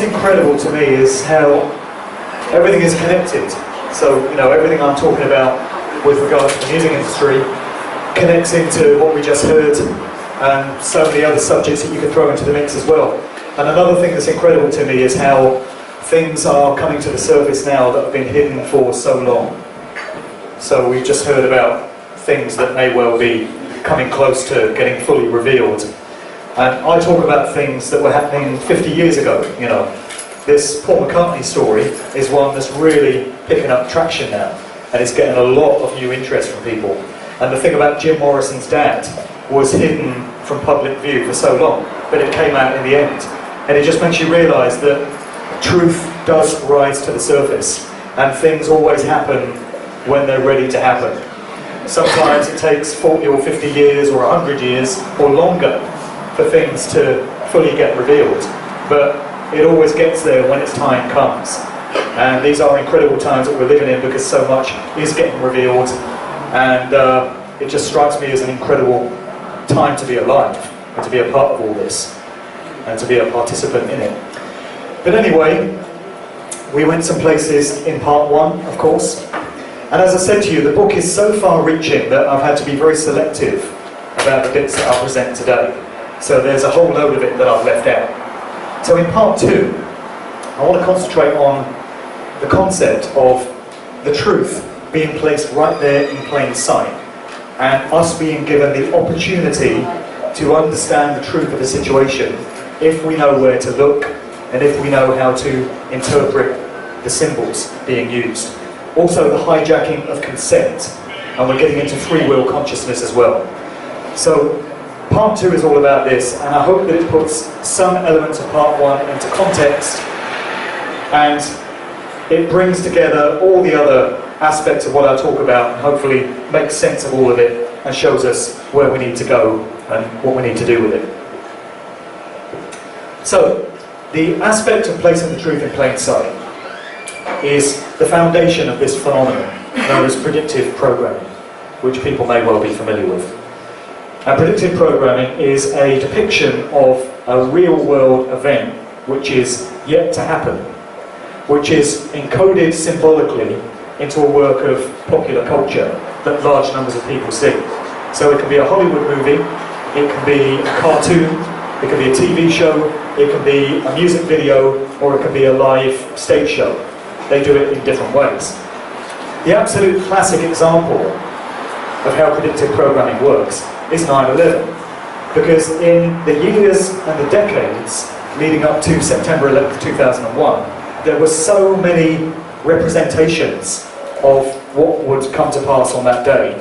incredible to me is how everything is connected. So, you know, everything I'm talking about with regards to the music industry connects into what we just heard, and so many other subjects that you can throw into the mix as well. And another thing that's incredible to me is how things are coming to the surface now that have been hidden for so long. So we've just heard about things that may well be coming close to getting fully revealed. And I talk about things that were happening 50 years ago, you know. This Paul McCartney story is one that's really picking up traction now, and it's getting a lot of new interest from people. And the thing about Jim Morrison's dad was hidden from public view for so long, but it came out in the end. And it just makes you realise that truth does rise to the surface, and things always happen when they're ready to happen. Sometimes it takes 40 or 50 years or 100 years or longer for things to fully get revealed, but it always gets there when its time comes. And these are incredible times that we're living in, because so much is getting revealed, and it just strikes me as an incredible time to be alive and to be a part of all this and to be a participant in it. But anyway, we went some places in part one, of course, and as I said to you, the book is so far-reaching that I've had to be very selective about the bits that I'll present today. So there's a whole load of it that I've left out. So in part two, I want to concentrate on the concept of the truth being placed right there in plain sight, and us being given the opportunity to understand the truth of a situation if we know where to look and if we know how to interpret the symbols being used. Also the hijacking of consent, and we're getting into free will consciousness as well. So part two is all about this, and I hope that it puts some elements of part one into context, and it brings together all the other aspects of what I talk about, and hopefully makes sense of all of it and shows us where we need to go and what we need to do with it. So, the aspect of placing the truth in plain sight is the foundation of this phenomenon known as predictive programming, which people may well be familiar with. And predictive programming is a depiction of a real-world event which is yet to happen, which is encoded symbolically into a work of popular culture that large numbers of people see. So it can be a Hollywood movie, it can be a cartoon, it can be a TV show, it can be a music video, or it can be a live stage show. They do it in different ways. The absolute classic example of how predictive programming works is 9/11, because in the years and the decades leading up to September 11th, 2001, there were so many representations of what would come to pass on that day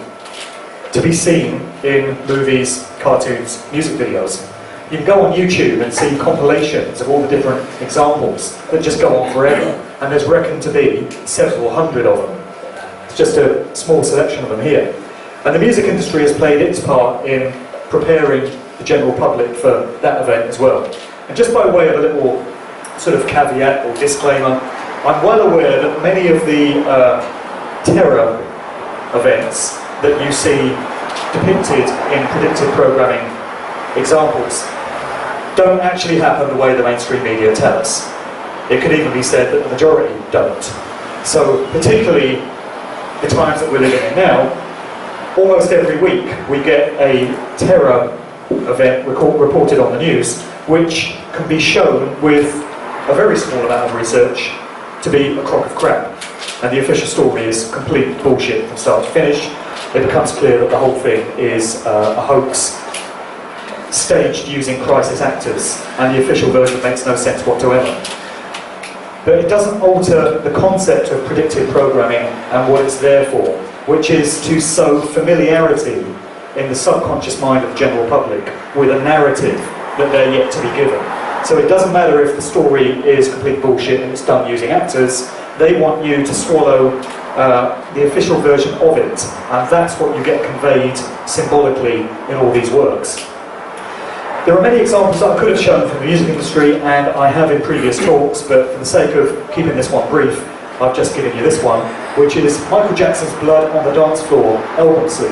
to be seen in movies, cartoons, music videos. You can go on YouTube and see compilations of all the different examples that just go on forever, and there's reckoned to be several hundred of them. It's just a small selection of them here. And the music industry has played its part in preparing the general public for that event as well. And just by way of a little sort of caveat or disclaimer, I'm well aware that many of the terror events that you see depicted in predictive programming examples don't actually happen the way the mainstream media tell us. It could even be said that the majority don't. So particularly the times that we're living in now, almost every week we get a terror event reported on the news, which can be shown with a very small amount of research to be a crock of crap. And the official story is complete bullshit from start to finish. It becomes clear that the whole thing is a hoax staged using crisis actors, and the official version makes no sense whatsoever. But it doesn't alter the concept of predictive programming and what it's there for, which is to sow familiarity in the subconscious mind of the general public with a narrative that they're yet to be given. So it doesn't matter if the story is complete bullshit and it's done using actors, they want you to swallow the official version of it, and that's what you get conveyed symbolically in all these works. There are many examples that I could have shown from the music industry, and I have in previous talks, but for the sake of keeping this one brief, I've just given you this one, which is Michael Jackson's Blood on the Dance Floor album sleeve.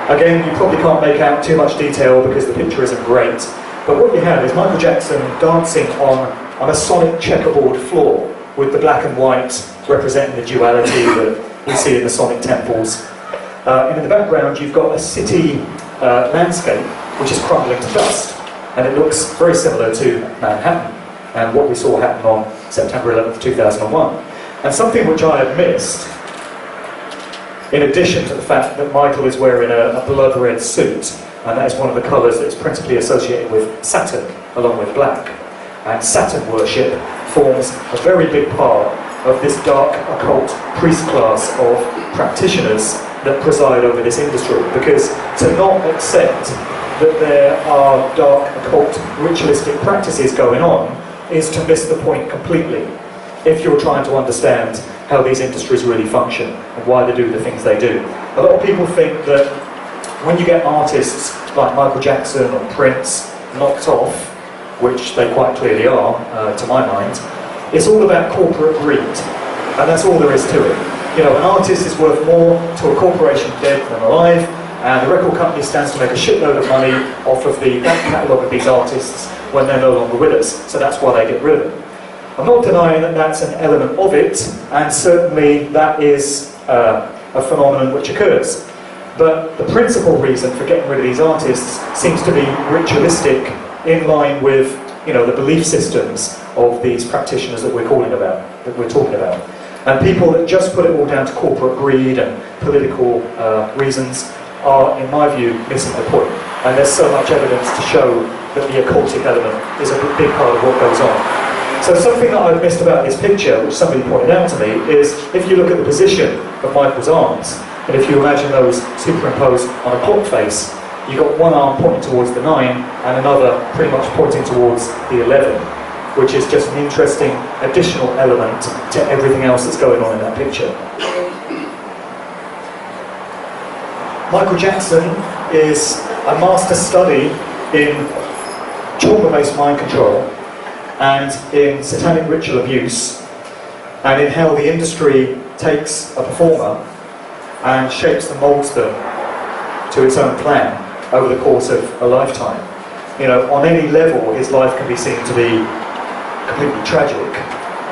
Again, you probably can't make out too much detail because the picture isn't great, but what you have is Michael Jackson dancing on a sonic checkerboard floor with the black and white representing the duality that we see in the sonic temples. And in the background you've got a city landscape which is crumbling to dust, and it looks very similar to Manhattan and what we saw happen on September 11th, 2001. And something which I had missed, in addition to the fact that Michael is wearing a blood red suit, and that is one of the colours that is principally associated with Saturn, along with black. And Saturn worship forms a very big part of this dark occult priest class of practitioners that preside over this industry, because to not accept that there are dark occult ritualistic practices going on is to miss the point completely if you're trying to understand how these industries really function and why they do the things they do. A lot of people think that when you get artists like Michael Jackson or Prince knocked off, which they quite clearly are, to my mind, it's all about corporate greed, and that's all there is to it. You know, an artist is worth more to a corporation dead than alive, and the record company stands to make a shitload of money off of the back catalogue of these artists when they're no longer with us, so that's why they get rid of them. I'm not denying that that's an element of it, and certainly that is a phenomenon which occurs. But the principal reason for getting rid of these artists seems to be ritualistic, in line with, you know, the belief systems of these practitioners that we're talking about. And people that just put it all down to corporate greed and political reasons are, in my view, missing the point. And there's so much evidence to show that the occultic element is a big part of what goes on. So something that I've missed about this picture, which somebody pointed out to me, is if you look at the position of Michael's arms, and if you imagine those superimposed on a clock face, you've got one arm pointing towards the 9 and another pretty much pointing towards the 11, which is just an interesting additional element to everything else that's going on in that picture. Michael Jackson is a master study in trauma-based mind control and in satanic ritual abuse, and in how the industry takes a performer and shapes and molds them to its own plan over the course of a lifetime. You know, on any level, his life can be seen to be completely tragic,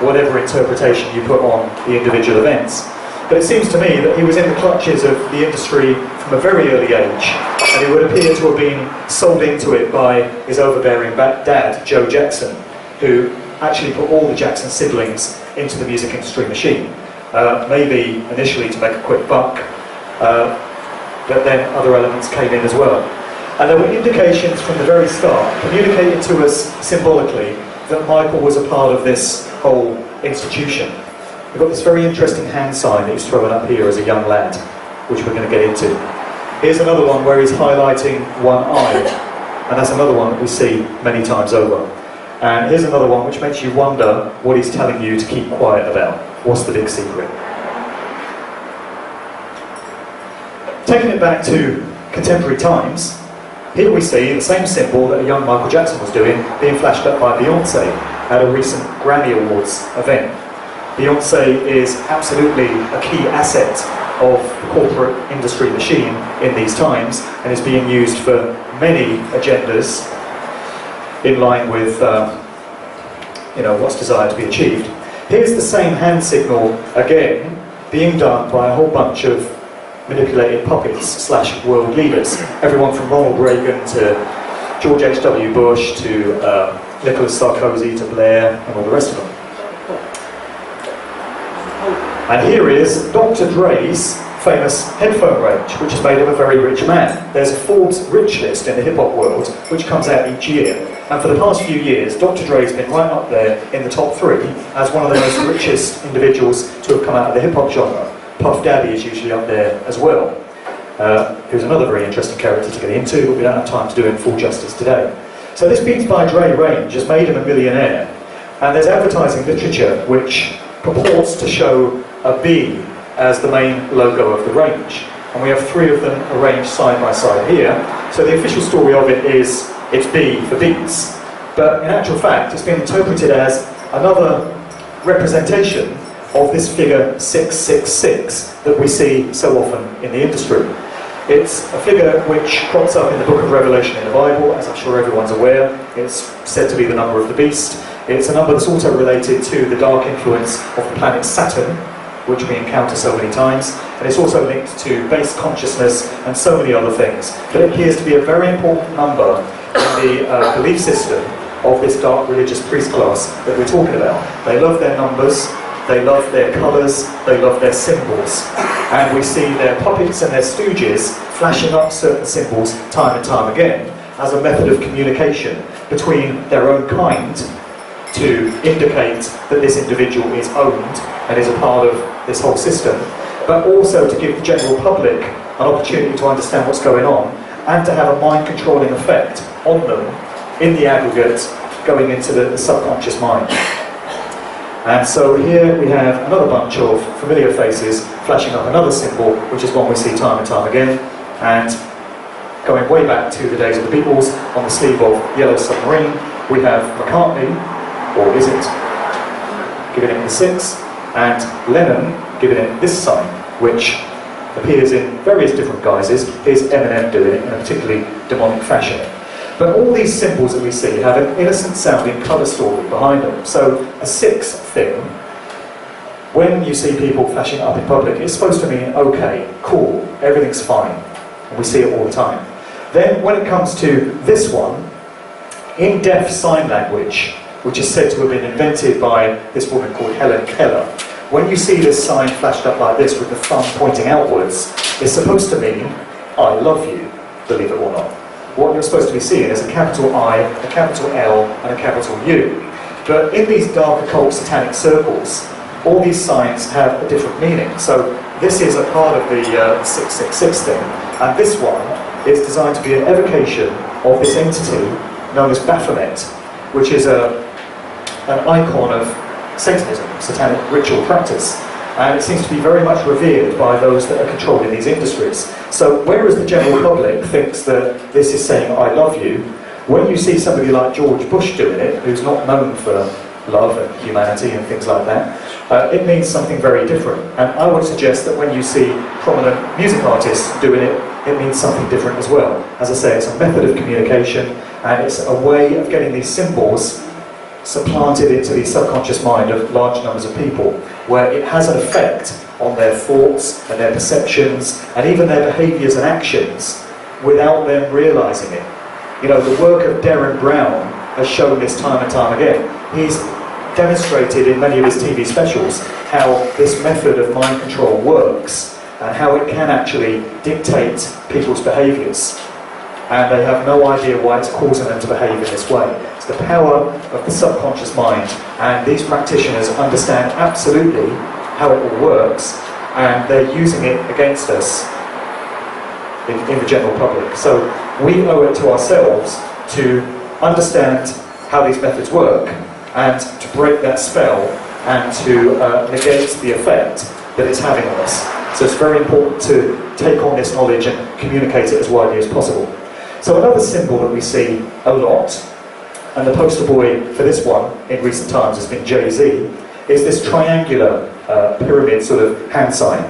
whatever interpretation you put on the individual events. But it seems to me that he was in the clutches of the industry from a very early age, and he would appear to have been sold into it by his overbearing dad, Joe Jackson, who actually put all the Jackson siblings into the music industry machine. Maybe initially to make a quick buck, but then other elements came in as well. And there were indications from the very start, communicated to us symbolically, that Michael was a part of this whole institution. We've got this very interesting hand sign that he's thrown up here as a young lad, which we're going to get into. Here's another one where he's highlighting one eye, and that's another one that we see many times over. And here's another one which makes you wonder what he's telling you to keep quiet about. What's the big secret? Taking it back to contemporary times, here we see the same symbol that a young Michael Jackson was doing being flashed up by Beyonce at a recent Grammy Awards event. Beyonce is absolutely a key asset of the corporate industry machine in these times, and is being used for many agendas in line with what's desired to be achieved. Here's the same hand signal again being done by a whole bunch of manipulated puppets / world leaders. Everyone from Ronald Reagan to George H.W. Bush to Nicolas Sarkozy to Blair and all the rest of them. And here is Dr. Dre's famous headphone range, which is made of a very rich man. There's a Forbes rich list in the hip-hop world, which comes out each year. And for the past few years, Dr. Dre's been right up there in the top 3 as one of the most richest individuals to have come out of the hip-hop genre. Puff Daddy is usually up there as well. Who's another very interesting character to get into, but we don't have time to do him full justice today. So this Beats by Dre range has made him a millionaire. And there's advertising literature which purports to show a B as the main logo of the range. And we have 3 of them arranged side by side here. So the official story of it is it's B for Beats. But in actual fact, it's been interpreted as another representation of this figure 666 that we see so often in the industry. It's a figure which crops up in the book of Revelation in the Bible, as I'm sure everyone's aware. It's said to be the number of the beast. It's a number that's also related to the dark influence of the planet Saturn, which we encounter so many times, and it's also linked to base consciousness and so many other things. But it appears to be a very important number in the belief system of this dark religious priest class that we're talking about. They love their numbers, they love their colours, they love their symbols. And we see their puppets and their stooges flashing up certain symbols time and time again as a method of communication between their own kind to indicate that this individual is owned and is a part of this whole system, but also to give the general public an opportunity to understand what's going on and to have a mind-controlling effect on them in the aggregate going into the subconscious mind. And so here we have another bunch of familiar faces flashing up another symbol, which is one we see time and time again, and going way back to the days of the Beatles, on the sleeve of Yellow Submarine, we have McCartney, or is it, giving it the 6, and Lennon giving it this sign, which appears in various different guises. Here's Eminem doing it in a particularly demonic fashion. But all these symbols that we see have an innocent sounding colour story behind them. So a 6 thing, when you see people flashing up in public, it's supposed to mean, okay, cool, everything's fine. And we see it all the time. Then when it comes to this one, in deaf sign language, which is said to have been invented by this woman called Helen Keller, when you see this sign flashed up like this with the thumb pointing outwards, it's supposed to mean, I love you, believe it or not. What you're supposed to be seeing is a capital I, a capital L, and a capital U. But in these dark occult satanic circles, all these signs have a different meaning. So this is a part of the 666 thing, and this one is designed to be an evocation of this entity known as Baphomet, which is an icon of Satanism, satanic ritual practice. And it seems to be very much revered by those that are controlling these industries. So whereas the general public thinks that this is saying, I love you, when you see somebody like George Bush doing it, who's not known for love and humanity and things like that, it means something very different. And I would suggest that when you see prominent music artists doing it, it means something different as well. As I say, it's a method of communication, and it's a way of getting these symbols supplanted into the subconscious mind of large numbers of people, where it has an effect on their thoughts and their perceptions and even their behaviours and actions without them realising it. You know, the work of Derren Brown has shown this time and time again. He's demonstrated in many of his TV specials how this method of mind control works and how it can actually dictate people's behaviours. And they have no idea why it's causing them to behave in this way. It's the power of the subconscious mind, and these practitioners understand absolutely how it all works, and they're using it against us in the general public. So we owe it to ourselves to understand how these methods work, and to break that spell, and to negate the effect that it's having on us. So it's very important to take on this knowledge and communicate it as widely as possible. So another symbol that we see a lot, and the poster boy for this one in recent times has been Jay-Z, is this triangular pyramid sort of hand sign.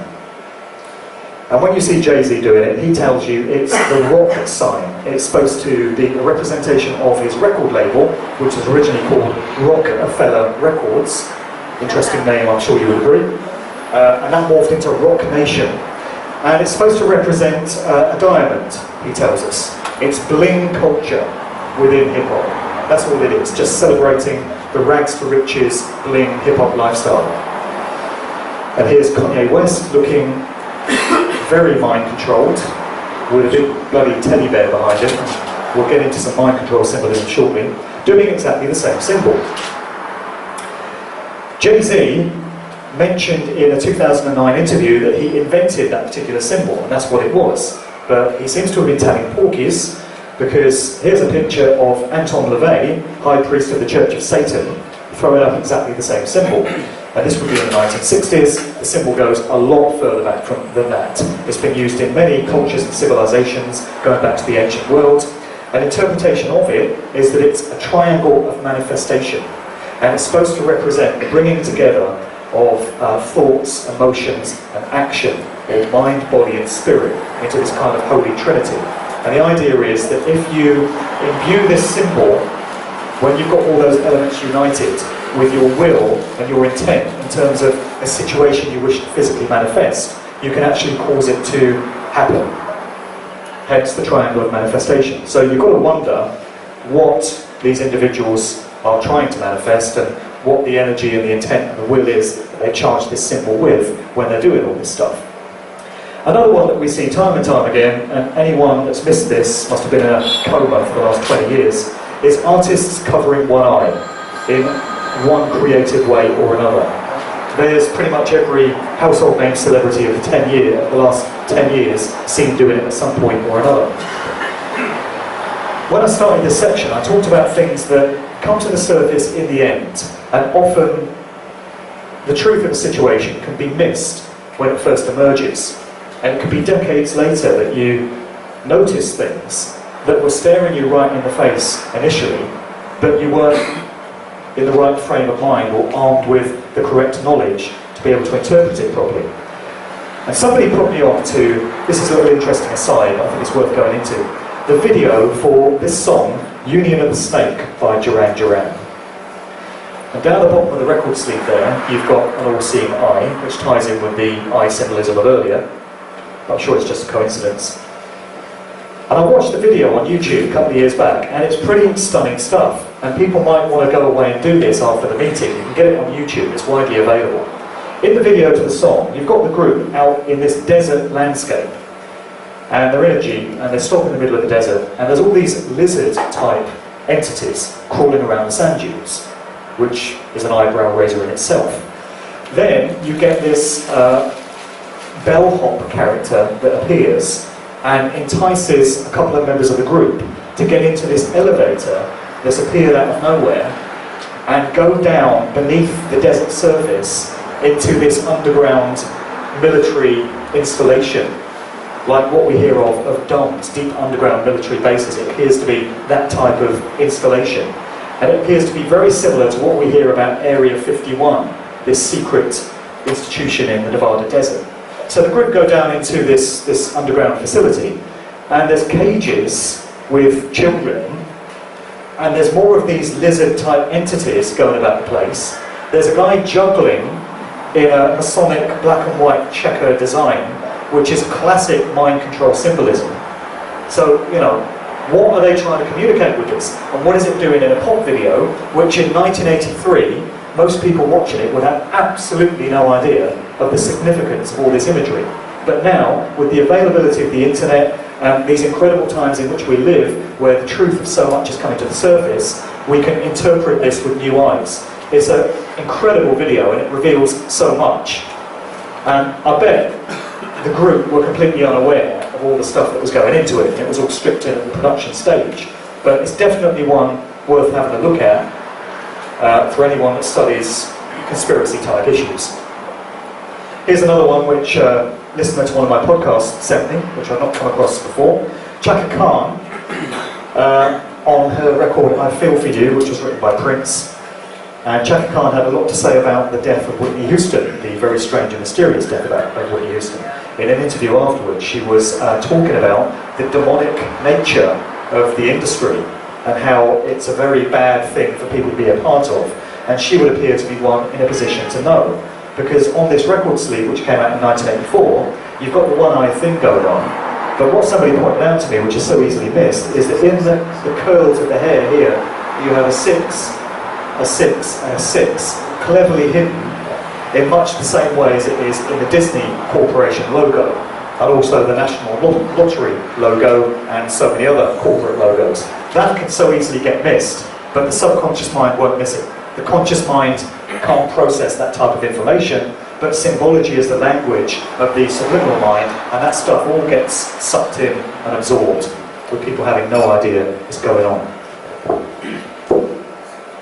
And when you see Jay-Z doing it, he tells you it's the rock sign. It's supposed to be a representation of his record label, which was originally called Rockefeller Records. Interesting name, I'm sure you would agree. And that morphed into Rock Nation. And it's supposed to represent a diamond, he tells us. It's bling culture within hip-hop. That's all it is, just celebrating the rags to riches, bling hip-hop lifestyle. And here's Kanye West looking very mind-controlled, with a big bloody teddy bear behind him. We'll get into some mind control symbolism shortly, doing exactly the same symbol. Jay-Z mentioned in a 2009 interview that he invented that particular symbol, and that's what it was. But he seems to have been telling porkies, because here's a picture of Anton LaVey, High Priest of the Church of Satan, throwing up exactly the same symbol. And this would be in the 1960s. The symbol goes a lot further back than that. It's been used in many cultures and civilizations, going back to the ancient world. An interpretation of it is that it's a triangle of manifestation. And it's supposed to represent the bringing together of thoughts, emotions, and action, or mind, body, and spirit, into this kind of holy trinity. And the idea is that if you imbue this symbol When you've got all those elements united with your will and your intent in terms of a situation you wish to physically manifest, you can actually cause it to happen. Hence the triangle of manifestation. So you've got to wonder what these individuals are trying to manifest and what the energy and the intent and the will is that they charge this symbol with when they're doing all this stuff. Another one that we see time and time again, and anyone that's missed this must have been in a coma for the last 20 years, is artists covering one eye in one creative way or another. There's pretty much every household name celebrity of the last 10 years seen doing it at some point or another. When I started this section, I talked about things that come to the surface in the end, and often the truth of a situation can be missed when it first emerges. And it could be decades later that you notice things that were staring you right in the face initially, but you weren't in the right frame of mind or armed with the correct knowledge to be able to interpret it properly. And somebody put me on to, this is a little interesting aside, I think it's worth going into, the video for this song, Union of the Snake by Duran Duran. And down the bottom of the record sleeve there, you've got an all-seeing eye, which ties in with the eye symbolism of earlier. I'm sure it's just a coincidence. And I watched the video on YouTube a couple of years back, and it's pretty stunning stuff. And people might want to go away and do this after the meeting. You can get it on YouTube, it's widely available. In the video to the song, you've got the group out in this desert landscape. And they're in a jeep, and they stop in the middle of the desert, and there's all these lizard-type entities crawling around the sand dunes, which is an eyebrow raiser in itself. Then you get this bellhop character that appears and entices a couple of members of the group to get into this elevator that's appeared out of nowhere and go down beneath the desert surface into this underground military installation, like what we hear of domes, deep underground military bases. It appears to be that type of installation. And it appears to be very similar to what we hear about Area 51, this secret institution in the Nevada desert. So the group go down into this underground facility, and there's cages with children, and there's more of these lizard-type entities going about the place. There's a guy juggling in a Masonic black and white checker design, which is classic mind control symbolism. So, you know, what are they trying to communicate with this? And what is it doing in a pop video, which in 1983, most people watching it would have absolutely no idea of the significance of all this imagery. But now, with the availability of the internet and these incredible times in which we live, where the truth of so much is coming to the surface, we can interpret this with new eyes. It's an incredible video, and it reveals so much. And I bet the group were completely unaware of all the stuff that was going into it. It was all stripped in at the production stage. But it's definitely one worth having a look at for anyone that studies conspiracy-type issues. Here's another one which a listener to one of my podcasts sent me, which I've not come across before. Chaka Khan, on her record I Feel For You, which was written by Prince. And Chaka Khan had a lot to say about the death of Whitney Houston, the very strange and mysterious death of Whitney Houston. In an interview afterwards, she was talking about the demonic nature of the industry and how it's a very bad thing for people to be a part of. And she would appear to be one in a position to know. Because on this record sleeve, which came out in 1984, you've got the one-eye thing going on. But what somebody pointed out to me, which is so easily missed, is that in the curls of the hair here, you have a 6, and a 6, cleverly hidden in much the same way as it is in the Disney Corporation logo, and also the National Lottery logo, and so many other corporate logos. That can so easily get missed, but the subconscious mind won't miss it. The conscious mind can't process that type of information, but symbology is the language of the subliminal mind, and that stuff all gets sucked in and absorbed, with people having no idea what's going on.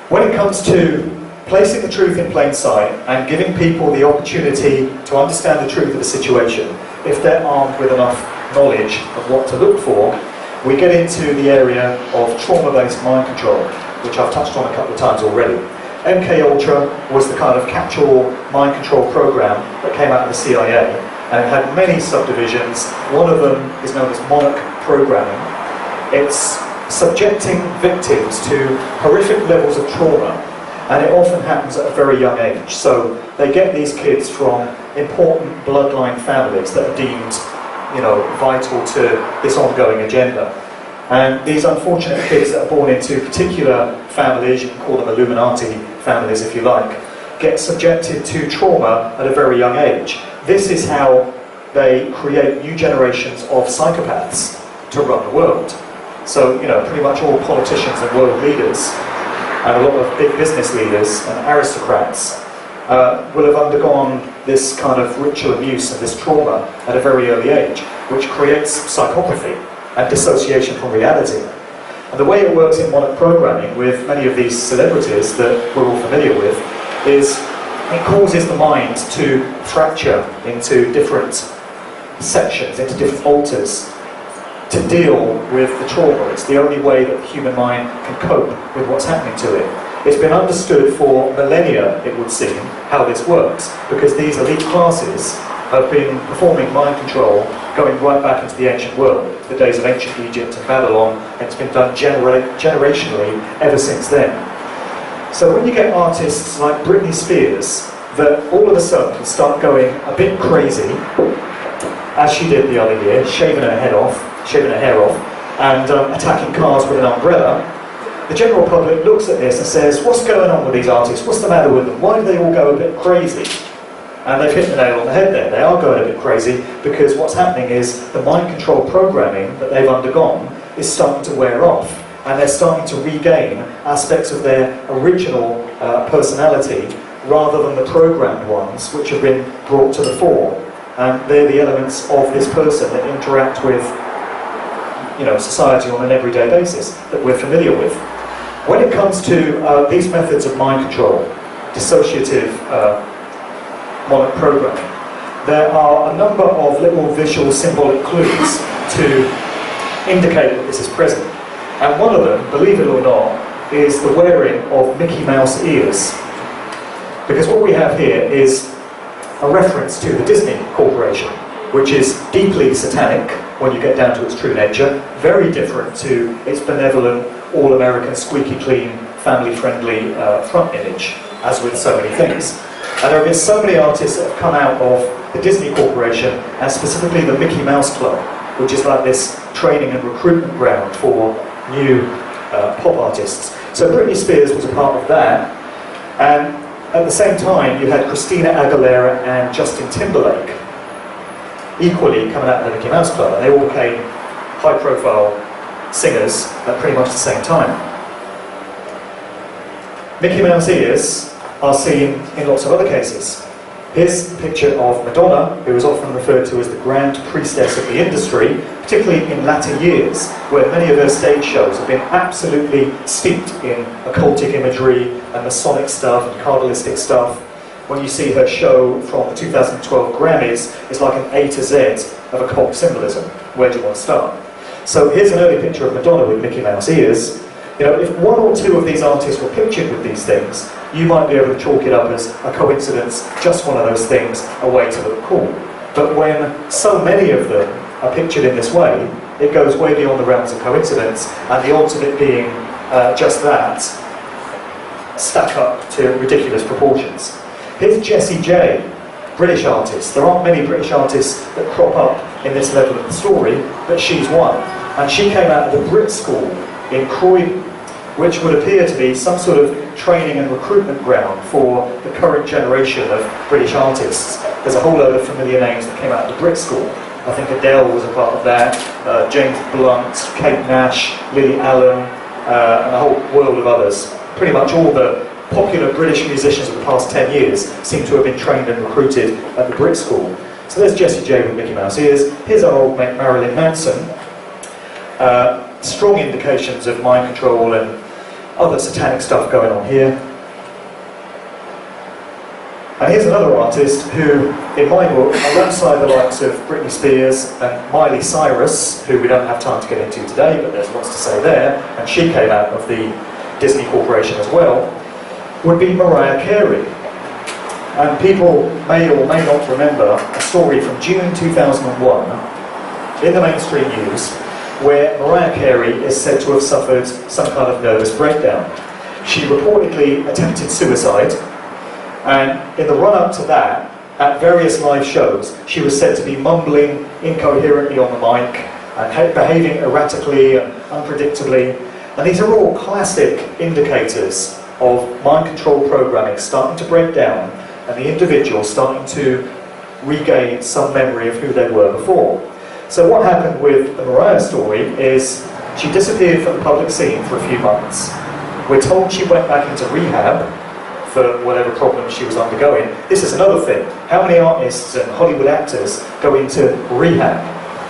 When it comes to placing the truth in plain sight and giving people the opportunity to understand the truth of the situation, if they're armed with enough knowledge of what to look for, we get into the area of trauma-based mind control, which I've touched on a couple of times already. MKUltra was the kind of catch-all mind control program that came out of the CIA, and it had many subdivisions. One of them is known as Monarch programming. It's subjecting victims to horrific levels of trauma, and it often happens at a very young age. So they get these kids from important bloodline families that are deemed, vital to this ongoing agenda. And these unfortunate kids that are born into particular families, you can call them Illuminati families if you like, get subjected to trauma at a very young age. This is how they create new generations of psychopaths to run the world. So, pretty much all politicians and world leaders, and a lot of big business leaders and aristocrats will have undergone this kind of ritual abuse and this trauma at a very early age, which creates psychopathy and dissociation from reality. And the way it works in Monarch programming with many of these celebrities that we're all familiar with is it causes the mind to fracture into different sections, into different alters, to deal with the trauma. It's the only way that the human mind can cope with what's happening to it. It's been understood for millennia, it would seem, how this works, because these elite classes have been performing mind control going right back into the ancient world, the days of ancient Egypt and Babylon, and it's been done generationally ever since then. So when you get artists like Britney Spears that all of a sudden start going a bit crazy, as she did the other year, shaving her hair off, and attacking cars with an umbrella, the general public looks at this and says, what's going on with these artists? What's the matter with them? Why do they all go a bit crazy? And they've hit the nail on the head there. They are going a bit crazy because what's happening is the mind control programming that they've undergone is starting to wear off, and they're starting to regain aspects of their original personality rather than the programmed ones which have been brought to the fore. And they're the elements of this person that interact with society on an everyday basis that we're familiar with. When it comes to these methods of mind control, dissociative Monarch programming, there are a number of little visual symbolic clues to indicate that this is present. And one of them, believe it or not, is the wearing of Mickey Mouse ears. Because what we have here is a reference to the Disney Corporation, which is deeply satanic when you get down to its true nature, very different to its benevolent, all-American, squeaky clean, family-friendly front image, as with so many things. And there have been so many artists that have come out of the Disney Corporation, and specifically the Mickey Mouse Club, which is like this training and recruitment ground for new pop artists. So Britney Spears was a part of that, and at the same time you had Christina Aguilera and Justin Timberlake equally coming out of the Mickey Mouse Club, and they all became high-profile singers at pretty much the same time. Mickey Mouse ears are seen in lots of other cases. Here's a picture of Madonna, who is often referred to as the grand priestess of the industry, particularly in latter years, where many of her stage shows have been absolutely steeped in occultic imagery and Masonic stuff and Kabbalistic stuff. When you see her show from the 2012 Grammys, it's like an A to Z of occult symbolism. Where do you want to start? So here's an early picture of Madonna with Mickey Mouse ears. If one or two of these artists were pictured with these things, you might be able to chalk it up as a coincidence, just one of those things, a way to look cool. But when so many of them are pictured in this way, it goes way beyond the realms of coincidence, and the odds of it being just that stack up to ridiculous proportions. Here's Jessie J, British artist. There aren't many British artists that crop up in this level of the story, but she's one. And she came out of the Brit School in Croydon, which would appear to be some sort of training and recruitment ground for the current generation of British artists. There's a whole load of familiar names that came out of the Brit School. I think Adele was a part of that, James Blunt, Kate Nash, Lily Allen, and a whole world of others. Pretty much all the popular British musicians of the past 10 years seem to have been trained and recruited at the Brit School. So there's Jessie J with Mickey Mouse ears. Here's our old mate Marilyn Manson. Strong indications of mind control and other satanic stuff going on here. And here's another artist who, in my book, alongside the likes of Britney Spears and Miley Cyrus, who we don't have time to get into today, but there's lots to say there, and she came out of the Disney Corporation as well, would be Mariah Carey. And people may or may not remember a story from June 2001 in the mainstream news where Mariah Carey is said to have suffered some kind of nervous breakdown. She reportedly attempted suicide, and in the run-up to that, at various live shows, she was said to be mumbling incoherently on the mic and behaving erratically and unpredictably. And these are all classic indicators of mind control programming starting to break down and the individual starting to regain some memory of who they were before. So what happened with the Mariah story is she disappeared from the public scene for a few months. We're told she went back into rehab for whatever problem she was undergoing. This is another thing. How many artists and Hollywood actors go into rehab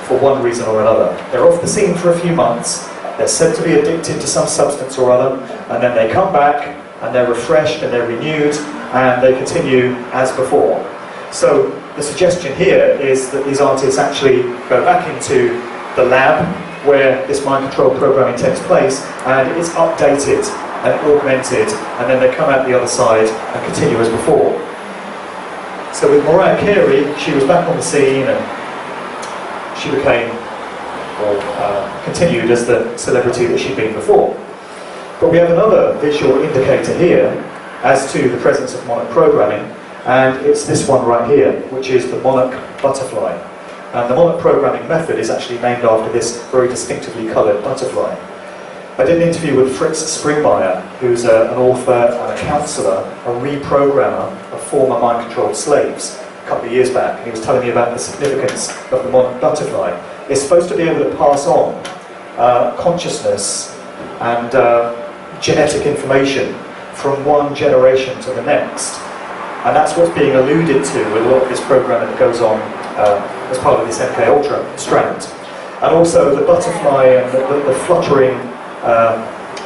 for one reason or another? They're off the scene for a few months, they're said to be addicted to some substance or other, and then they come back and they're refreshed and they're renewed and they continue as before. So the suggestion here is that these artists actually go back into the lab where this mind control programming takes place, and it's updated and augmented, and then they come out the other side and continue as before. So with Mariah Carey, she was back on the scene and she became, or continued as the celebrity that she'd been before. But we have another visual indicator here as to the presence of Monarch programming, and it's this one right here, which is the Monarch butterfly. And the Monarch programming method is actually named after this very distinctively coloured butterfly. I did an interview with Fritz Springmeier, who's an author and a counsellor, a reprogrammer of former mind-controlled slaves, a couple of years back, and he was telling me about the significance of the Monarch butterfly. It's supposed to be able to pass on consciousness and genetic information from one generation to the next. And that's what's being alluded to with a lot of this programming that goes on as part of this MK Ultra strand. And also the butterfly and the fluttering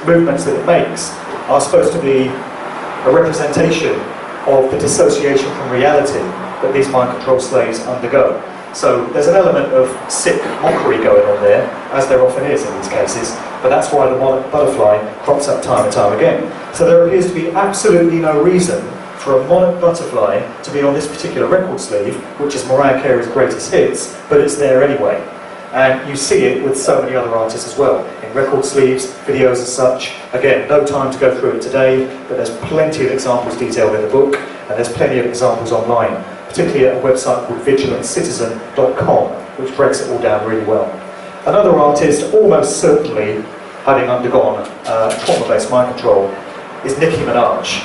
movements that it makes are supposed to be a representation of the dissociation from reality that these mind control slaves undergo. So there's an element of sick mockery going on there, as there often is in these cases, but that's why the Monarch butterfly crops up time and time again. So there appears to be absolutely no reason for a Monarch butterfly to be on this particular record sleeve, which is Mariah Carey's greatest hits, but it's there anyway. And you see it with so many other artists as well, in record sleeves, videos as such. Again, no time to go through it today, but there's plenty of examples detailed in the book, and there's plenty of examples online, particularly at a website called vigilancecitizen.com, which breaks it all down really well. Another artist, almost certainly having undergone trauma-based mind control, is Nicki Minaj,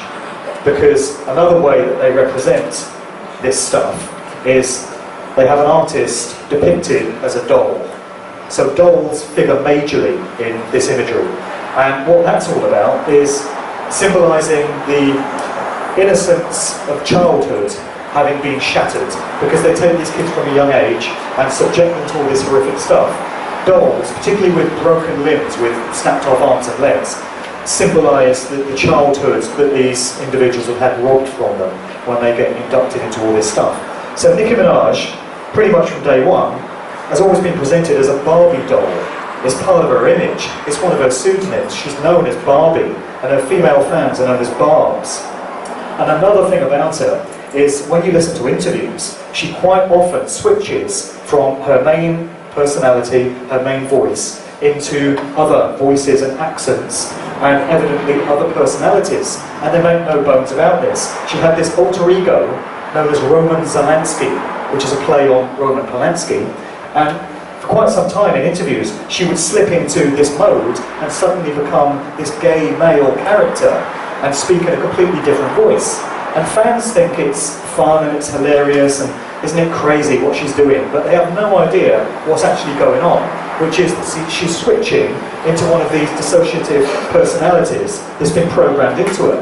because another way that they represent this stuff is they have an artist depicted as a doll. So dolls figure majorly in this imagery. And what that's all about is symbolising the innocence of childhood having been shattered, because they take these kids from a young age and subject them to all this horrific stuff. Dolls, particularly with broken limbs, with snapped off arms and legs, symbolise the childhood that these individuals have had robbed from them when they get inducted into all this stuff. So Nicki Minaj, pretty much from day one, has always been presented as a Barbie doll. It's part of her image, it's one of her pseudonyms. She's known as Barbie, and her female fans are known as Barbs. And another thing about her is when you listen to interviews, she quite often switches from her main personality, her main voice, into other voices and accents, and evidently other personalities. And they make no bones about this. She had this alter ego known as Roman Zalansky, which is a play on Roman Polanski, and for quite some time in interviews she would slip into this mode and suddenly become this gay male character and speak in a completely different voice. And fans think it's fun and it's hilarious and isn't it crazy what she's doing, but they have no idea what's actually going on, which is that she's switching into one of these dissociative personalities that's been programmed into her.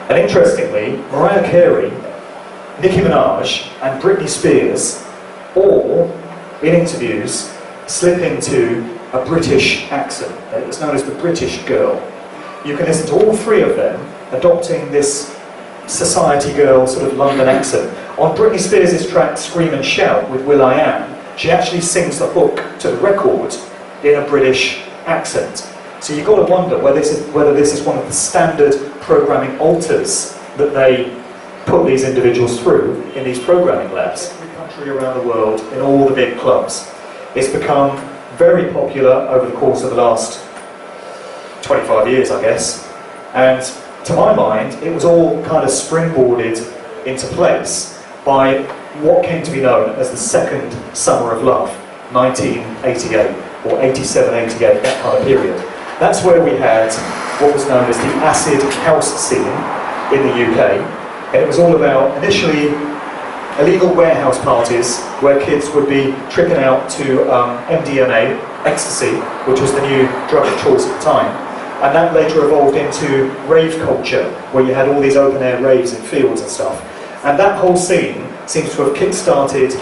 And interestingly, Mariah Carey, Nicki Minaj and Britney Spears all, in interviews, slip into a British accent. It's known as the British girl. You can listen to all three of them adopting this society girl sort of London accent. On Britney Spears' track Scream and Shout with will.i.am, she actually sings the hook to the record in a British accent. So you've got to wonder whether this is one of the standard programming alters that they put these individuals through in these programming labs. Every country around the world, in all the big clubs, it's become very popular over the course of the last 25 years, I guess. And to my mind, it was all kind of springboarded into place by what came to be known as the second summer of love, 1988, or 87, 88, that kind of period. That's where we had what was known as the acid house scene in the UK. And it was all about, initially, illegal warehouse parties where kids would be tripping out to MDMA, ecstasy, which was the new drug of choice at the time. And that later evolved into rave culture, where you had all these open-air raves in fields and stuff. And that whole scene seems to have kick-started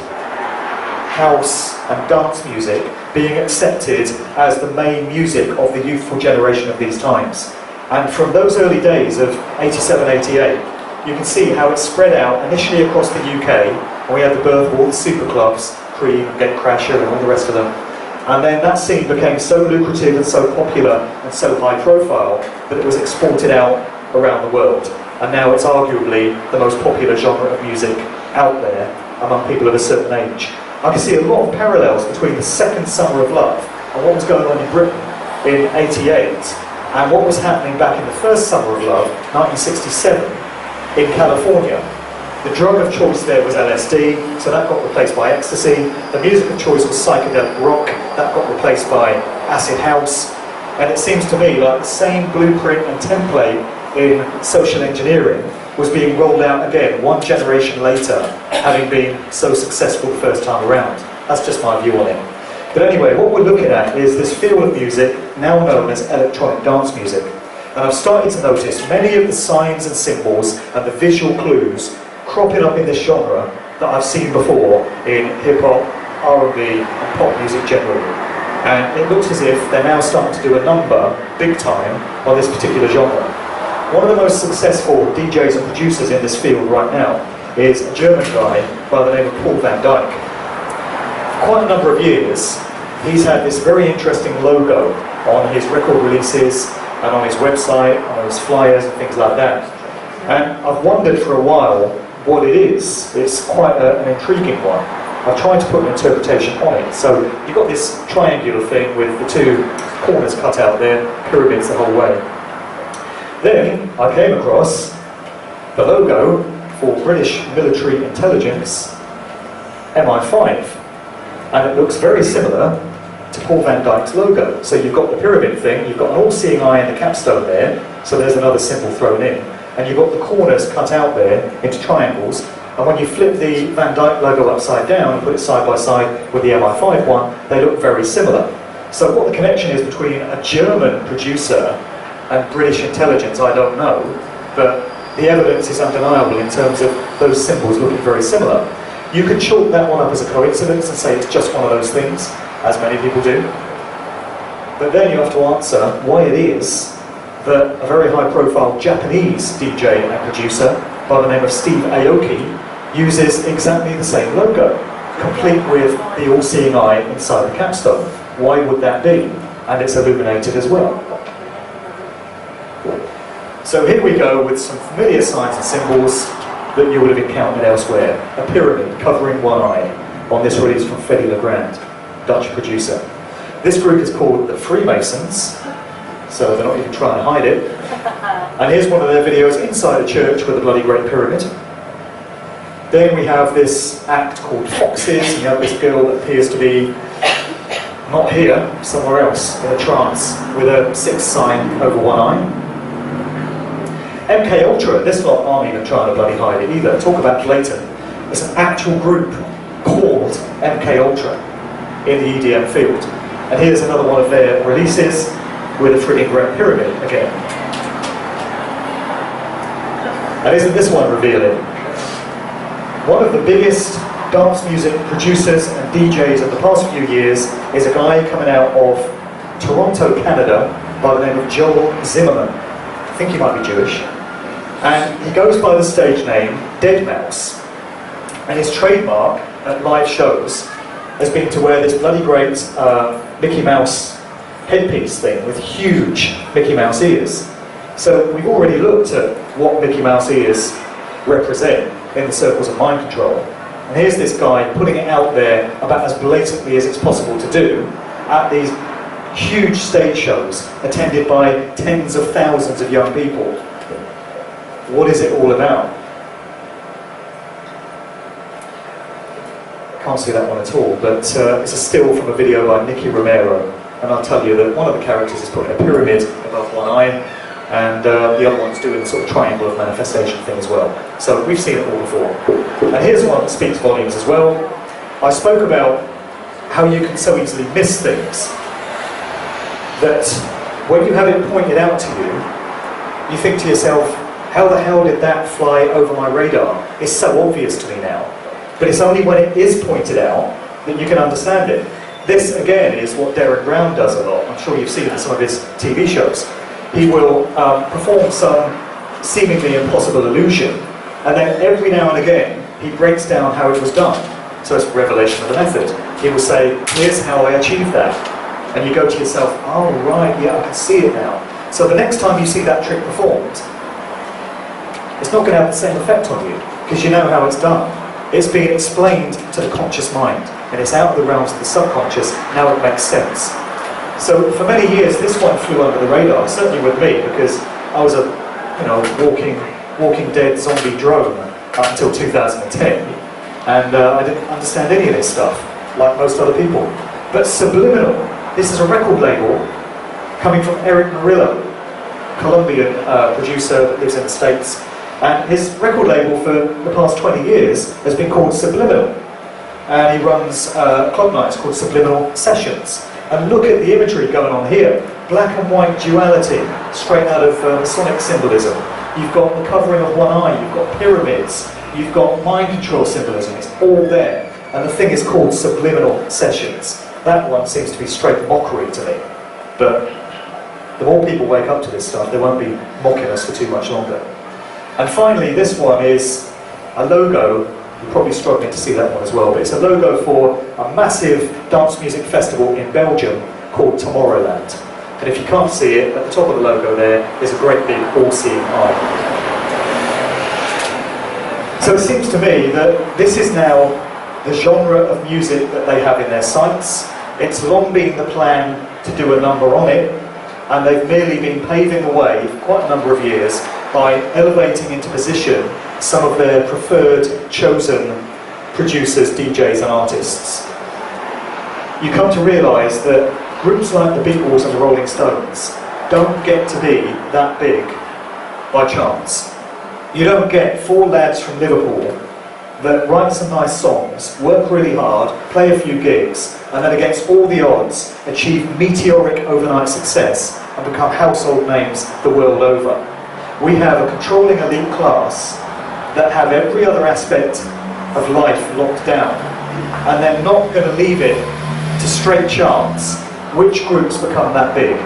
house and dance music being accepted as the main music of the youthful generation of these times. And from those early days of 87, 88, you can see how it spread out initially across the UK, and we had the birth of all the super clubs, Cream, Get Crasher and all the rest of them. And then that scene became so lucrative and so popular and so high profile that it was exported out around the world. And now it's arguably the most popular genre of music out there among people of a certain age. I can see a lot of parallels between the second summer of love and what was going on in Britain in 88 and what was happening back in the first summer of love, 1967, in California. The drug of choice there was LSD, so that got replaced by ecstasy. The music of choice was psychedelic rock, that got replaced by acid house. And it seems to me like the same blueprint and template in social engineering was being rolled out again, one generation later, having been so successful the first time around. That's just my view on it. But anyway, what we're looking at is this field of music now known as electronic dance music. And I've started to notice many of the signs and symbols and the visual clues cropping up in this genre that I've seen before in hip-hop, R&B and pop music generally. And it looks as if they're now starting to do a number, big time, on this particular genre. One of the most successful DJs and producers in this field right now is a German guy by the name of Paul van Dyk. For quite a number of years, he's had this very interesting logo on his record releases and on his website, on his flyers and things like that. And I've wondered for a while what it is. It's quite an intriguing one. I've tried to put an interpretation on it. So you've got this triangular thing with the two corners cut out there, pyramids the whole way. Then I came across the logo for British military intelligence, MI5, and it looks very similar to Paul van Dyk's logo. So you've got the pyramid thing, you've got an all-seeing eye in the capstone there, so there's another symbol thrown in, and you've got the corners cut out there into triangles, and when you flip the Van Dyke logo upside down and put it side by side with the MI5 one, they look very similar. So what the connection is between a German producer and British intelligence, I don't know, but the evidence is undeniable in terms of those symbols looking very similar. You could chalk that one up as a coincidence and say it's just one of those things, as many people do. But then you have to answer why it is that a very high-profile Japanese DJ and producer by the name of Steve Aoki uses exactly the same logo, complete with the all-seeing eye inside the capstone. Why would that be? And it's illuminated as well. So here we go with some familiar signs and symbols that you would have encountered elsewhere. A pyramid covering one eye on this release from Freddy Legrand, Dutch producer. This group is called the Freemasons, so they're not even trying to hide it. And here's one of their videos inside a church with a bloody great pyramid. Then we have this act called Foxes, and you have this girl that appears to be not here, somewhere else, in a trance, with a 6 sign over one eye. MK Ultra, this lot aren't even trying to bloody hide it either. Talk about blatant. It's an actual group called MK Ultra in the EDM field. And here's another one of their releases with a frigging great pyramid again. And isn't this one revealing? One of the biggest dance music producers and DJs of the past few years is a guy coming out of Toronto, Canada, by the name of Joel Zimmerman. I think he might be Jewish. And he goes by the stage name Deadmau5. And his trademark at live shows has been to wear this bloody great Mickey Mouse headpiece thing with huge Mickey Mouse ears. So we've already looked at what Mickey Mouse ears represent in the circles of mind control. And here's this guy putting it out there about as blatantly as it's possible to do, at these huge stage shows attended by tens of thousands of young people. What is it all about? I can't see that one at all, but it's a still from a video by Nicky Romero, and I'll tell you that one of the characters is putting a pyramid above one eye, and the other one's doing a sort of triangle of manifestation thing as well. So we've seen it all before. And here's one that speaks volumes as well. I spoke about how you can so easily miss things, that when you have it pointed out to you, you think to yourself, how the hell did that fly over my radar? It's so obvious to me now. But it's only when it is pointed out that you can understand it. This, again, is what Derek Brown does a lot. I'm sure you've seen it in some of his TV shows. He will perform some seemingly impossible illusion, and then every now and again, he breaks down how it was done. So it's revelation of the method. He will say, here's how I achieved that. And you go to yourself, oh right, yeah, I can see it now. So the next time you see that trick performed, it's not going to have the same effect on you, because you know how it's done. It's being explained to the conscious mind, and it's out of the realms of the subconscious. Now it makes sense. So for many years, this one flew under the radar, certainly with me, because I was a walking dead zombie drone up until 2010, and I didn't understand any of this stuff, like most other people. But Subliminal, this is a record label coming from Eric Murillo, Colombian producer that lives in the States. And his record label for the past 20 years has been called Subliminal. And he runs club nights called Subliminal Sessions. And look at the imagery going on here. Black and white duality, straight out of Masonic symbolism. You've got the covering of one eye, you've got pyramids, you've got mind control symbolism, it's all there. And the thing is called Subliminal Sessions. That one seems to be straight mockery to me. But the more people wake up to this stuff, they won't be mocking us for too much longer. And finally, this one is a logo. You're probably struggling to see that one as well, but it's a logo for a massive dance music festival in Belgium called Tomorrowland. And if you can't see it, at the top of the logo there is a great big all-seeing eye. So it seems to me that this is now the genre of music that they have in their sights. It's long been the plan to do a number on it, and they've merely been paving the way for quite a number of years by elevating into position some of their preferred, chosen producers, DJs and artists. You come to realise that groups like the Beatles and the Rolling Stones don't get to be that big by chance. You don't get four lads from Liverpool that write some nice songs, work really hard, play a few gigs, and then against all the odds achieve meteoric overnight success and become household names the world over. We have a controlling elite class that have every other aspect of life locked down, and they're not going to leave it to straight chance which groups become that big.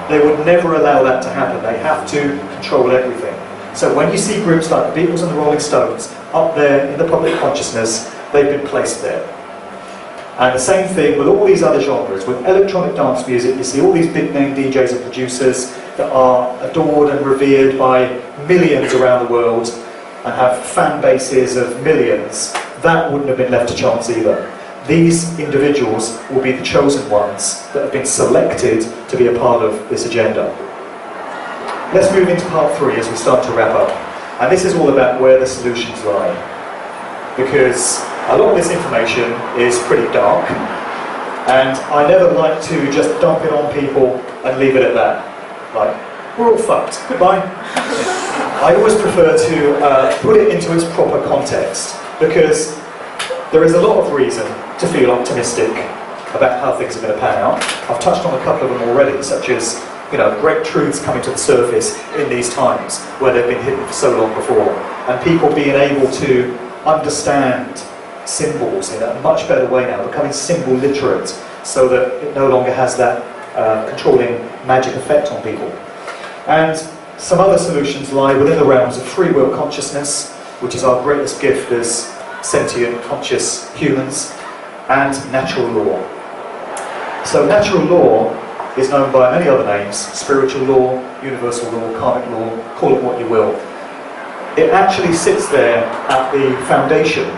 They would never allow that to happen. They have to control everything. So when you see groups like the Beatles and the Rolling Stones up there in the public consciousness, they've been placed there. And the same thing with all these other genres. With electronic dance music, you see all these big name DJs and producers that are adored and revered by millions around the world and have fan bases of millions. That wouldn't have been left to chance either. These individuals will be the chosen ones that have been selected to be a part of this agenda. Let's move into part 3 as we start to wrap up. And this is all about where the solutions lie. Because a lot of this information is pretty dark, and I never like to just dump it on people and leave it at that. Like, we're all fucked, goodbye. I always prefer to put it into its proper context, because there is a lot of reason to feel optimistic about how things are going to pan out. I've touched on a couple of them already, such as great truths coming to the surface in these times where they've been hidden for so long before, and people being able to understand symbols in a much better way now, becoming symbol literate, so that it no longer has that controlling magic effect on people. And some other solutions lie within the realms of free will consciousness, which is our greatest gift as sentient, conscious humans, and natural law. So natural law is known by many other names: spiritual law, universal law, karmic law, call it what you will. It actually sits there at the foundation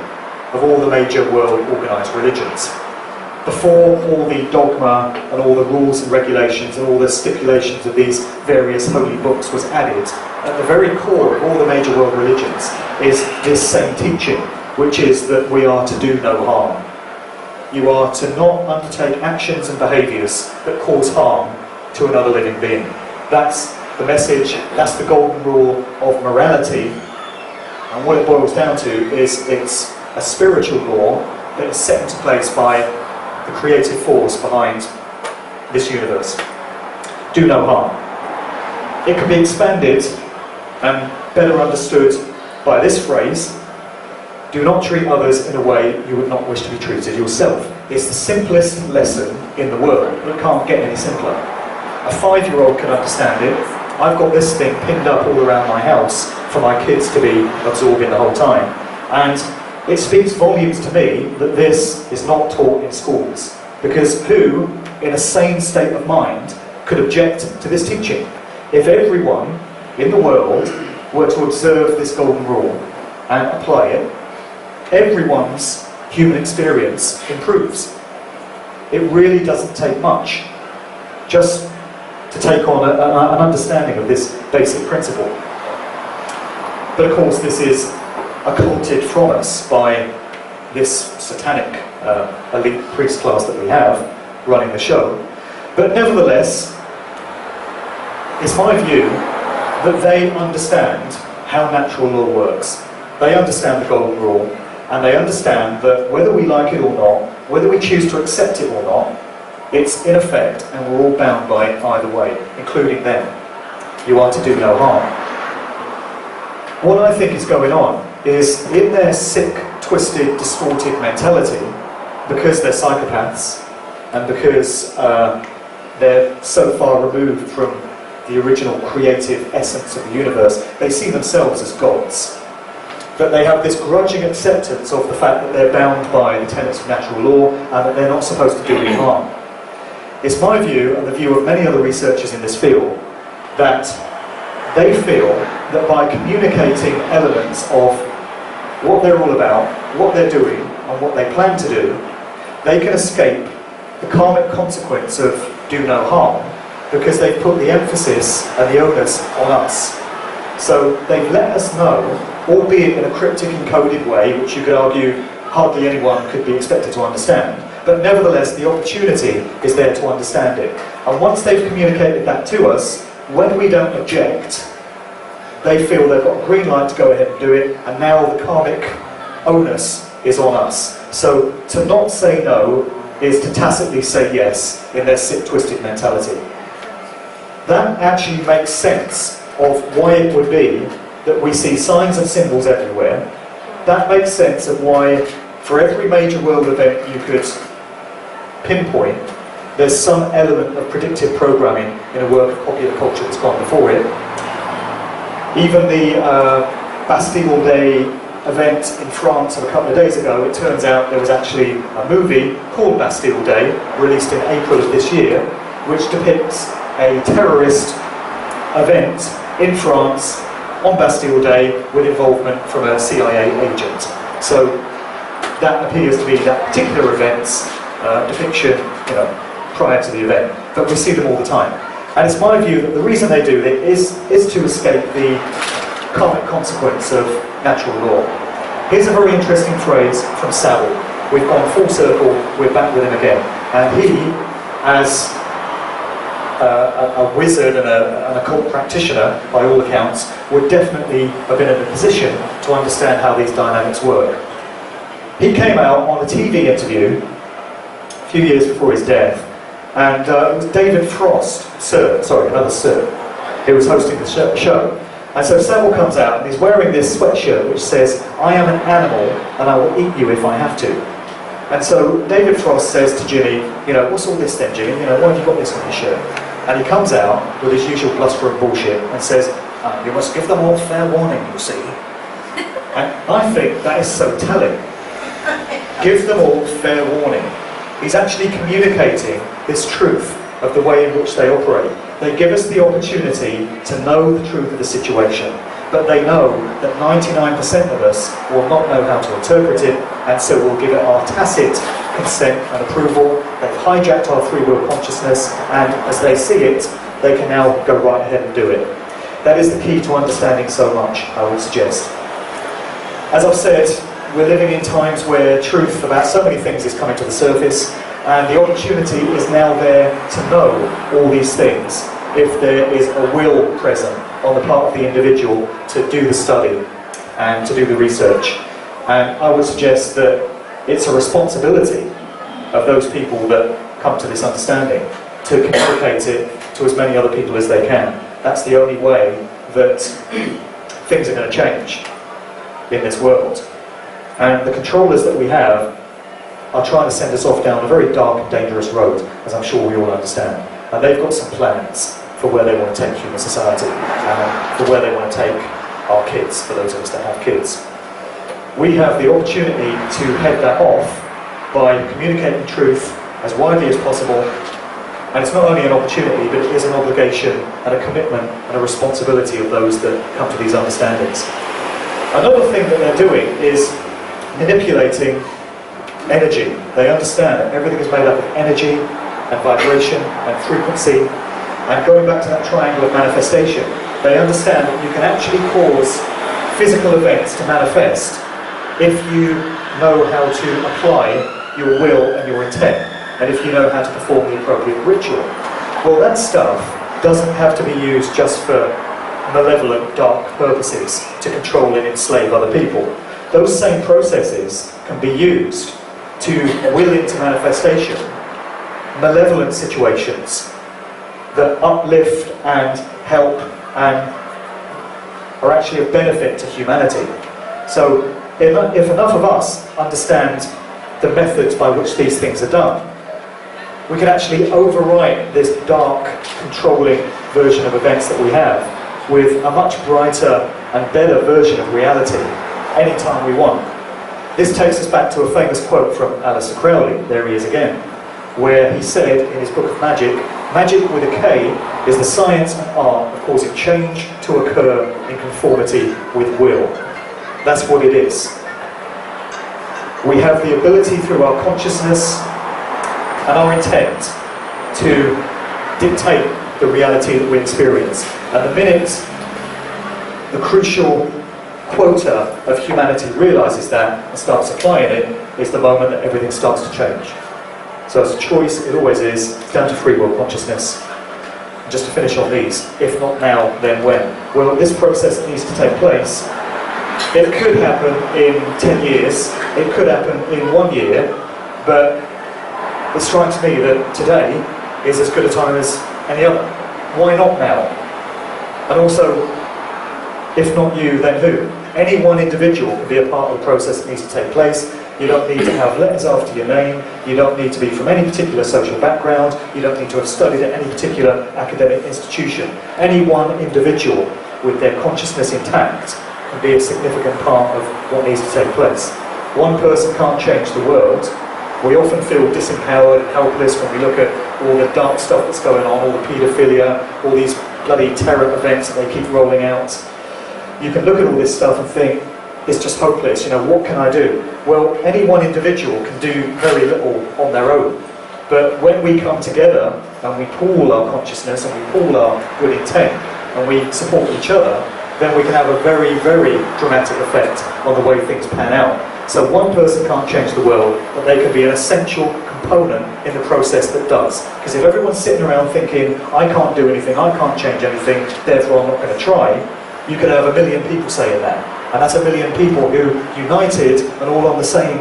of all the major world organised religions. before all the dogma and all the rules and regulations and all the stipulations of these various holy books was added, at the very core of all the major world religions is this same teaching, which is that we are to do no harm. You are to not undertake actions and behaviours that cause harm to another living being. That's the message, that's the golden rule of morality, and what it boils down to is it's a spiritual law that is set into place by the creative force behind this universe. Do no harm. It can be expanded and better understood by this phrase: do not treat others in a way you would not wish to be treated yourself. It's the simplest lesson in the world. It can't get any simpler. A 5-year-old can understand it. I've got this thing pinned up all around my house for my kids to be absorbing the whole time. And it speaks volumes to me that this is not taught in schools. Because who, in a sane state of mind, could object to this teaching? If everyone in the world were to observe this golden rule and apply it, everyone's human experience improves. It really doesn't take much just to take on an understanding of this basic principle. But of course this is occulted from us by this satanic elite priest class that we have running the show. But nevertheless, it's my view that they understand how natural law works. They understand the golden rule, and they understand that whether we like it or not, whether we choose to accept it or not, it's in effect, and we're all bound by it either way, including them. You are to do no harm. What I think is going on is, in their sick, twisted, distorted mentality, because they're psychopaths, and because they're so far removed from the original creative essence of the universe, they see themselves as gods. But they have this grudging acceptance of the fact that they're bound by the tenets of natural law and that they're not supposed to do any harm. It's my view, and the view of many other researchers in this field, that they feel that by communicating elements of what they're all about, what they're doing, and what they plan to do, they can escape the karmic consequence of do no harm, because they've put the emphasis and the onus on us. So they've let us know, albeit in a cryptic, encoded way, which you could argue hardly anyone could be expected to understand. But nevertheless, the opportunity is there to understand it. And once they've communicated that to us, when we don't object, they feel they've got a green light to go ahead and do it, and now the karmic onus is on us. So to not say no is to tacitly say yes in their sick, twisted mentality. That actually makes sense of why it would be that we see signs and symbols everywhere. That makes sense of why, for every major world event you could pinpoint, there's some element of predictive programming in a work of popular culture that's gone before it. Even the Bastille Day event in France of a couple of days ago, it turns out there was actually a movie called Bastille Day, released in April of this year, which depicts a terrorist event in France on Bastille Day with involvement from a CIA agent. So that appears to be that particular event's depiction, prior to the event. But we see them all the time. And it's my view that the reason they do it is to escape the karmic consequence of natural law. Here's a very interesting phrase from Savile. We've gone full circle, we're back with him again. And he, as a wizard and an occult practitioner, by all accounts, would definitely have been in a position to understand how these dynamics work. He came out on a TV interview a few years before his death, and it was David Frost, another Sir, who was hosting the show. And so Savile comes out and he's wearing this sweatshirt which says, "I am an animal and I will eat you if I have to." And so David Frost says to Jimmy, "What's all this then, Jimmy? Why have you got this on your shirt?" And he comes out with his usual bluster and bullshit and says, "You must give them all fair warning, you see." And I think that is so telling. Give them all fair warning. He's actually communicating this truth of the way in which they operate. They give us the opportunity to know the truth of the situation, but they know that 99% of us will not know how to interpret it, and so we'll give it our tacit consent and approval. They've hijacked our free will consciousness, and as they see it, they can now go right ahead and do it. That is the key to understanding so much, I would suggest. As I've said, we're living in times where truth about so many things is coming to the surface, and the opportunity is now there to know all these things if there is a will present on the part of the individual to do the study and to do the research. And I would suggest that it's a responsibility of those people that come to this understanding to communicate it to as many other people as they can. That's the only way that things are going to change in this world. And the controllers that we have are trying to send us off down a very dark and dangerous road, as I'm sure we all understand. And they've got some plans for where they want to take human society, and for where they want to take our kids, for those of us that have kids. We have the opportunity to head that off by communicating truth as widely as possible. And it's not only an opportunity, but it is an obligation and a commitment and a responsibility of those that come to these understandings. Another thing that they're doing is manipulating energy. They understand that everything is made up of energy and vibration and frequency. And going back to that triangle of manifestation, they understand that you can actually cause physical events to manifest if you know how to apply your will and your intent, and if you know how to perform the appropriate ritual. Well, that stuff doesn't have to be used just for malevolent, dark purposes to control and enslave other people. Those same processes can be used to will into manifestation malevolent situations that uplift and help and are actually of benefit to humanity. So if enough of us understand the methods by which these things are done, we can actually overwrite this dark, controlling version of events that we have with a much brighter and better version of reality anytime we want. This takes us back to a famous quote from Aleister Crowley, there he is again, where he said in his book of magic, "Magic with a K is the science and art of causing change to occur in conformity with will." That's what it is. We have the ability through our consciousness and our intent to dictate the reality that we experience. And the minute the crucial quota of humanity realises that and starts applying it, is the moment that everything starts to change. So as a choice, it always is, down to free will consciousness. Just to finish on these, if not now, then when? Well, this process needs to take place. It could happen in 10 years, it could happen in 1 year, but it strikes me that today is as good a time as any other. Why not now? And also, if not you, then who? Any one individual can be a part of the process that needs to take place. You don't need to have letters after your name, you don't need to be from any particular social background, you don't need to have studied at any particular academic institution. Any one individual with their consciousness intact can be a significant part of what needs to take place. One person can't change the world. We often feel disempowered and helpless when we look at all the dark stuff that's going on, all the paedophilia, all these bloody terror events that they keep rolling out. You can look at all this stuff and think, it's just hopeless, you know, what can I do? Well, any one individual can do very little on their own. But when we come together and we pool our consciousness and we pool our good intent and we support each other, then we can have a very, very dramatic effect on the way things pan out. So one person can't change the world, but they can be an essential component in the process that does. Because if everyone's sitting around thinking, I can't do anything, I can't change anything, therefore I'm not going to try, you could have 1 million people saying that. And that's 1 million people who, united and all on the same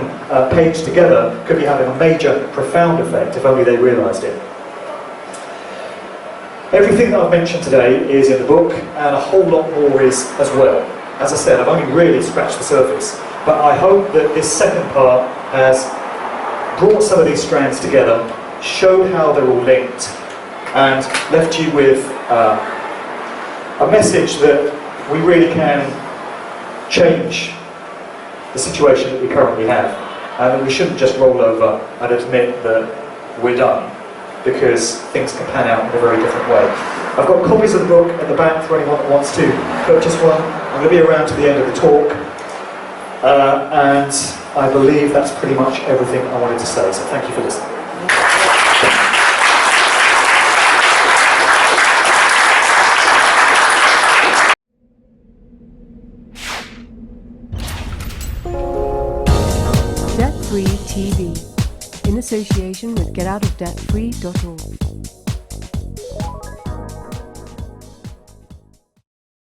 page together, could be having a major, profound effect if only they realised it. Everything that I've mentioned today is in the book, and a whole lot more is as well. As I said, I've only really scratched the surface. But I hope that this second part has brought some of these strands together, showed how they're all linked, and left you with a message that we really can change the situation that we currently have, and that we shouldn't just roll over and admit that we're done, because things can pan out in a very different way. I've got copies of the book at the back for anyone that wants to purchase one. I'm going to be around to the end of the talk. And I believe that's pretty much everything I wanted to say, so thank you for listening. Debt Free TV, in association with GetOutOfDebtFree.org.